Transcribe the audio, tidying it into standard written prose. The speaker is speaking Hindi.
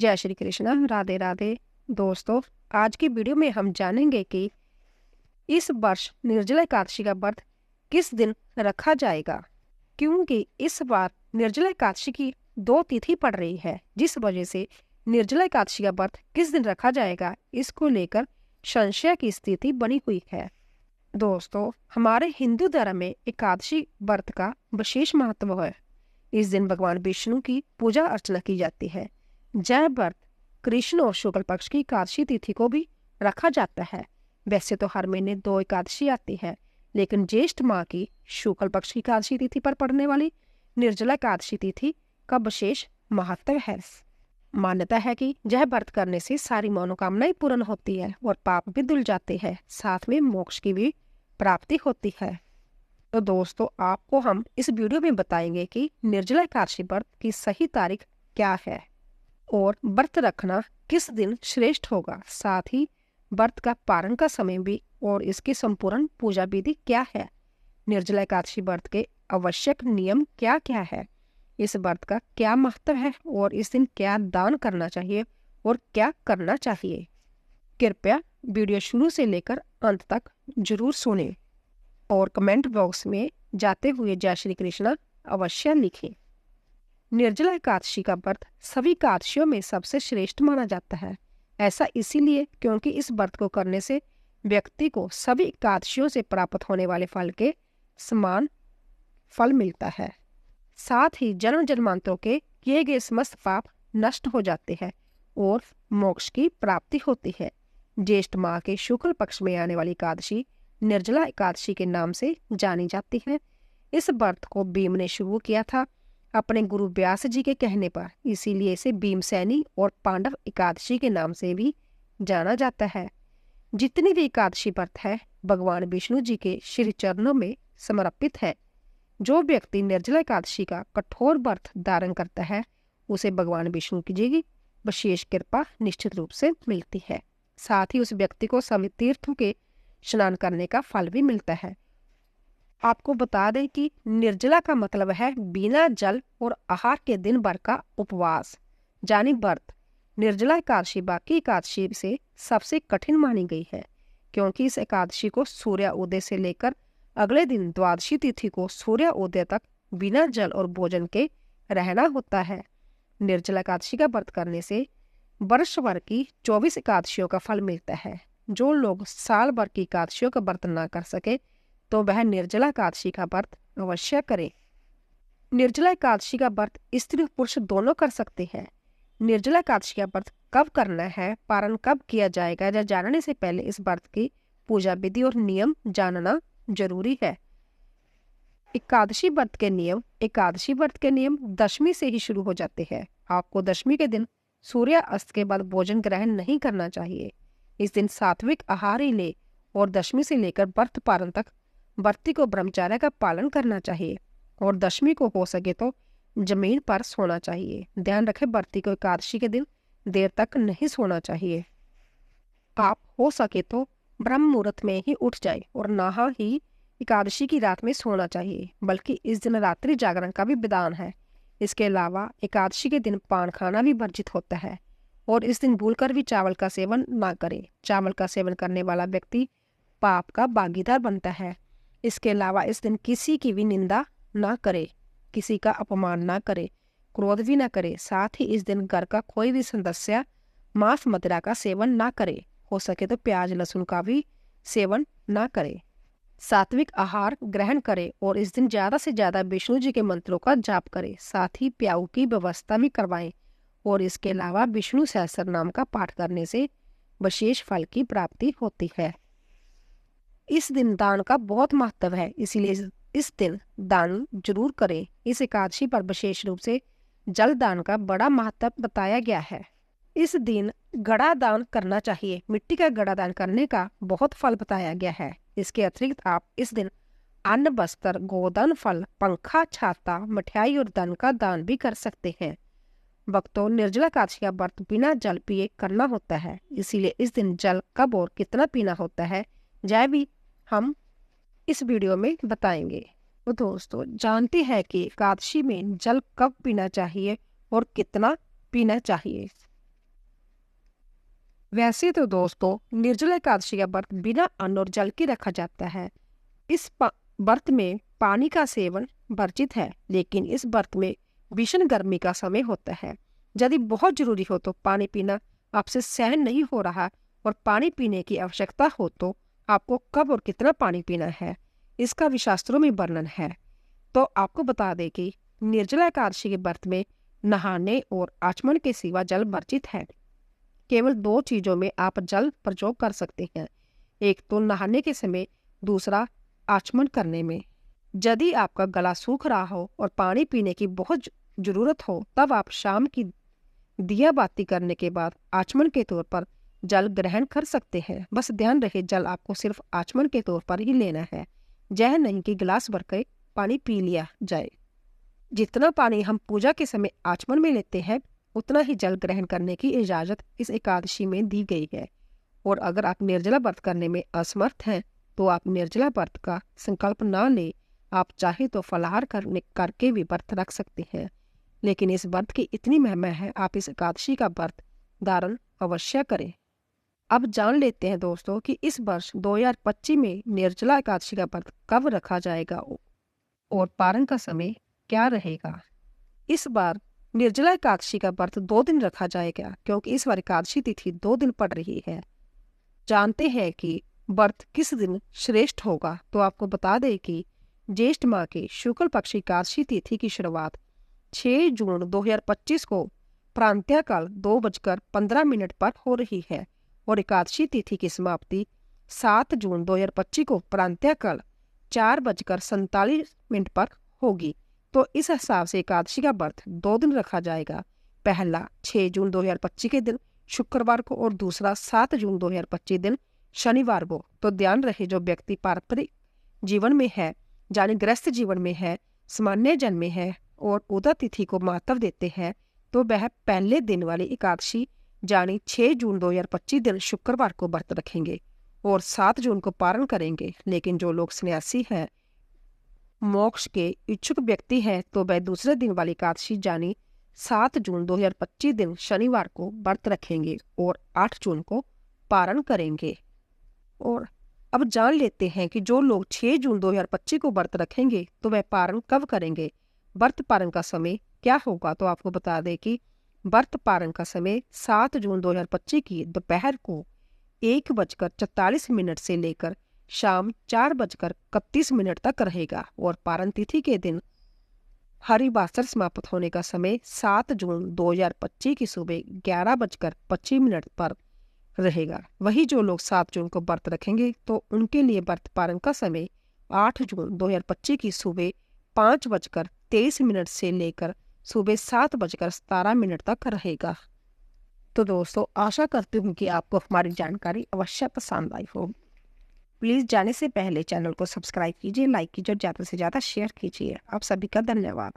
जय श्री कृष्ण, राधे राधे। दोस्तों, आज की वीडियो में हम जानेंगे कि इस वर्ष निर्जला एकादशी का व्रत किस दिन रखा जाएगा, क्योंकि इस बार निर्जला एकादशी की 2 तिथि पड़ रही है, जिस वजह से निर्जला एकादशी का व्रत किस दिन रखा जाएगा, इसको लेकर संशय की स्थिति बनी हुई है। दोस्तों, हमारे हिंदू धर्म में एकादशी व्रत का विशेष महत्व है। इस दिन भगवान विष्णु की पूजा अर्चना की जाती है। जय व्रत कृष्ण और शुक्ल पक्ष की एकादशी तिथि को भी रखा जाता है। वैसे तो हर महीने 2 एकादशी आती है, लेकिन ज्येष्ठ माह की शुक्ल पक्ष की एकादशी तिथि पर पड़ने वाली निर्जला एकादशी तिथि का विशेष महत्व है। मान्यता है कि यह व्रत करने से सारी मनोकामनाएं पूर्ण होती है और पाप भी धुल जाते हैं, साथ में मोक्ष की भी प्राप्ति होती है। तो दोस्तों, आपको हम इस वीडियो में बताएंगे कि निर्जला एकादशी व्रत की सही तारीख क्या है और व्रत रखना किस दिन श्रेष्ठ होगा, साथ ही व्रत का पारण का समय भी और इसकी संपूर्ण पूजा विधि क्या है। निर्जला एकादशी व्रत के आवश्यक नियम क्या क्या है, इस व्रत का क्या महत्व है और इस दिन क्या दान करना चाहिए और क्या करना चाहिए। कृपया वीडियो शुरू से लेकर अंत तक जरूर सुनें और कमेंट बॉक्स में जाते हुए जय श्री कृष्ण अवश्य लिखें। निर्जला एकादशी का व्रत सभी एकादशियों में सबसे श्रेष्ठ माना जाता है। ऐसा इसीलिए क्योंकि इस व्रत को करने से व्यक्ति को सभी एकादशियों से प्राप्त होने वाले फल के समान फल मिलता है। साथ ही जन्म जन्मांतरों के किए गए समस्त पाप नष्ट हो जाते हैं और मोक्ष की प्राप्ति होती है। ज्येष्ठ माह के शुक्ल पक्ष में आने वाली एकादशी निर्जला एकादशी के नाम से जानी जाती है। इस व्रत को भीम ने शुरू किया था अपने गुरु व्यास जी के कहने पर, इसीलिए इसे भीमसेनी और पांडव एकादशी के नाम से भी जाना जाता है। जितनी भी एकादशी व्रत है भगवान विष्णु जी के श्री चरणों में समर्पित है। जो व्यक्ति निर्जला एकादशी का कठोर व्रत धारण करता है उसे भगवान विष्णु जी की विशेष कृपा निश्चित रूप से मिलती है। साथ ही उस व्यक्ति को सभी तीर्थों के स्नान करने का फल भी मिलता है। आपको बता दें कि निर्जला का मतलब है बिना जल और आहार के दिन भर का उपवास, यानी व्रत। निर्जला एकादशी बाकी एकादशी से सबसे कठिन मानी गई है, क्योंकि इस एकादशी को सूर्य उदय से लेकर अगले दिन द्वादशी तिथि को सूर्य उदय तक बिना जल और भोजन के रहना होता है। निर्जला एकादशी का व्रत करने से वर्ष भर की 24 एकादशियों का फल मिलता है। जो लोग साल भर की एकादशियों का व्रत ना कर सके तो वह निर्जला एकादशी का व्रत अवश्य करें। निर्जला एकादशी का व्रत स्त्री पुरुष दोनों कर सकते हैं। निर्जला एकादशी का व्रत कब करना है, पारण कब किया जाएगा, या जानने से पहले इस व्रत की पूजा विधि और नियम जानना जरूरी है। एकादशी व्रत के नियम दशमी से ही शुरू हो जाते हैं। आपको दशमी के दिन सूर्य अस्त के बाद भोजन ग्रहण नहीं करना चाहिए। इस दिन सात्विक आहार ही ले और दशमी से लेकर व्रत पारण तक व्रती को ब्रह्मचर्य का पालन करना चाहिए और दशमी को हो सके तो जमीन पर सोना चाहिए। ध्यान रखें, व्रती को एकादशी के दिन देर तक नहीं सोना चाहिए। आप हो सके तो ब्रह्म मुहूर्त में ही उठ जाए और नहा ही एकादशी की रात में सोना चाहिए, बल्कि इस दिन रात्रि जागरण का भी विधान है। इसके अलावा एकादशी के दिन पान खाना भी वर्जित होता है और इस दिन भूलकर भी चावल का सेवन ना करें। चावल का सेवन करने वाला व्यक्ति पाप का भागीदार बनता है। इसके अलावा इस दिन किसी की भी निंदा ना करे, किसी का अपमान ना करे, क्रोध भी ना करे। साथ ही इस दिन घर का कोई भी सदस्य मांस मदिरा का सेवन ना करे। हो सके तो प्याज लहसुन का भी सेवन ना करे। सात्विक आहार ग्रहण करे और इस दिन ज्यादा से ज्यादा विष्णु जी के मंत्रों का जाप करे। साथ ही प्याऊ की व्यवस्था भी करवाएं और इसके अलावा विष्णु सहस्त्र नाम का पाठ करने से विशेष फल की प्राप्ति होती है। इस दिन दान का बहुत महत्व है, इसीलिए इस दिन दान जरूर करें। इस एकादशी पर विशेष रूप से जल दान का बड़ा महत्व बताया गया है। इस दिन घड़ा दान करना चाहिए। मिट्टी का घड़ा दान करने का बहुत फल बताया गया है। इसके अतिरिक्त आप इस दिन अन्न, वस्त्र, गोदान, फल, पंखा, छाता, मिठाई और धन का दान भी कर सकते हैं। भक्तों, निर्जला एकादशी का व्रत बिना जल पिए करना होता है, इसीलिए इस दिन जल कब और कितना पीना होता है यह भी हम इस वीडियो में बताएंगे। तो दोस्तों, जानते हैं कि एकादशी में जल कब पीना चाहिए और कितना पीना चाहिए। वैसे तो दोस्तों निर्जला एकादशी का व्रत बिना अन्न और जल के रखा जाता है। इस व्रत में पानी का सेवन वर्जित है, लेकिन इस व्रत में भीषण गर्मी का समय होता है। यदि बहुत जरूरी हो तो पानी पीना आपसे सहन नहीं हो रहा और पानी पीने की आवश्यकता हो तो आपको कब और कितना पानी पीना है, इसका भी शास्त्रों में वर्णन है। तो आपको बता दें कि निर्जला एकादशी के व्रत में नहाने और आचमन के सिवा जल वर्जित है। केवल 2 चीजों में आप जल प्रयोग कर सकते हैं, एक तो नहाने के समय, दूसरा आचमन करने में। यदि आपका गला सूख रहा हो और पानी पीने की बहुत जरूरत हो तब आप शाम की दिया बाती करने के बाद आचमन के तौर पर जल ग्रहण कर सकते हैं। बस ध्यान रहे जल आपको सिर्फ आचमन के तौर पर ही लेना है, यह नहीं कि गिलास भर के पानी पी लिया जाए। जितना पानी हम पूजा के समय आचमन में लेते हैं उतना ही जल ग्रहण करने की इजाजत इस एकादशी में दी गई है। और अगर आप निर्जला व्रत करने में असमर्थ हैं तो आप निर्जला व्रत का संकल्प न लें। आप चाहे तो फलाहार करके भी व्रत रख सकते हैं, लेकिन इस व्रत की इतनी महिमा है, आप इस एकादशी का व्रत धारण अवश्य करें। अब जान लेते हैं दोस्तों कि इस वर्ष 2025 में निर्जला एकादशी का व्रत कब रखा जाएगा और पारण का समय क्या रहेगा। इस बार निर्जला एकादशी का व्रत 2 दिन रखा जाएगा, क्योंकि इस बार एकादशी तिथि 2 दिन पड़ रही है। जानते हैं कि व्रत किस दिन श्रेष्ठ होगा, तो आपको बता दें कि ज्येष्ठ माह के शुक्ल पक्ष एकादशी तिथि की शुरुआत 6 जून 2025 को प्रांतःकाल 2:15 पर हो रही है और एकादशी तिथि की समाप्ति 7 जून 2025 को प्रांतःकाल 4:47 पर होगी। तो इस हिसाब से एकादशी का व्रत 2 दिन रखा जाएगा, पहला 6 जून 2025 के दिन शुक्रवार को और दूसरा 7 जून 2025 दिन शनिवार को। तो ध्यान रहे जो व्यक्ति पारंपरिक जीवन में है, यानी गृहस्थ जीवन में है, सामान्य जन में है और उदय तिथि को महत्व देते हैं, तो वह पहले दिन वाली एकादशी यानी 6 जून 2025 दिन शुक्रवार को व्रत रखेंगे और 7 जून को पारण करेंगे। लेकिन जो लोग सन्यासी हैं, मोक्ष के इच्छुक व्यक्ति हैं, तो वह दूसरे दिन वाली एकादशी यानी 7 जून 2025 दिन शनिवार को व्रत रखेंगे और 8 जून को पारण करेंगे। और अब जान लेते हैं कि जो लोग 6 जून 2025 को व्रत रखेंगे तो वह पारण कब करेंगे, व्रत पारण का समय क्या होगा। तो आपको बता दें कि व्रत पारण का समय 7 जून 2025 की दोपहर को 1:44 से लेकर शाम 4:31 तक रहेगा और पारण तिथि के दिन हरिवासर समाप्त होने का समय 7 जून 2025 की सुबह 11:25 पर रहेगा। वही जो लोग 7 जून को व्रत रखेंगे तो उनके लिए व्रत पारण का समय 8 जून 2025 की सुबह 5:23 से लेकर सुबह 7:17 तक रहेगा। तो दोस्तों आशा करती हूँ कि आपको हमारी जानकारी अवश्य पसंद आई हो। प्लीज़ जाने से पहले चैनल को सब्सक्राइब कीजिए, लाइक कीजिए और ज़्यादा से ज़्यादा शेयर कीजिए। आप सभी का धन्यवाद।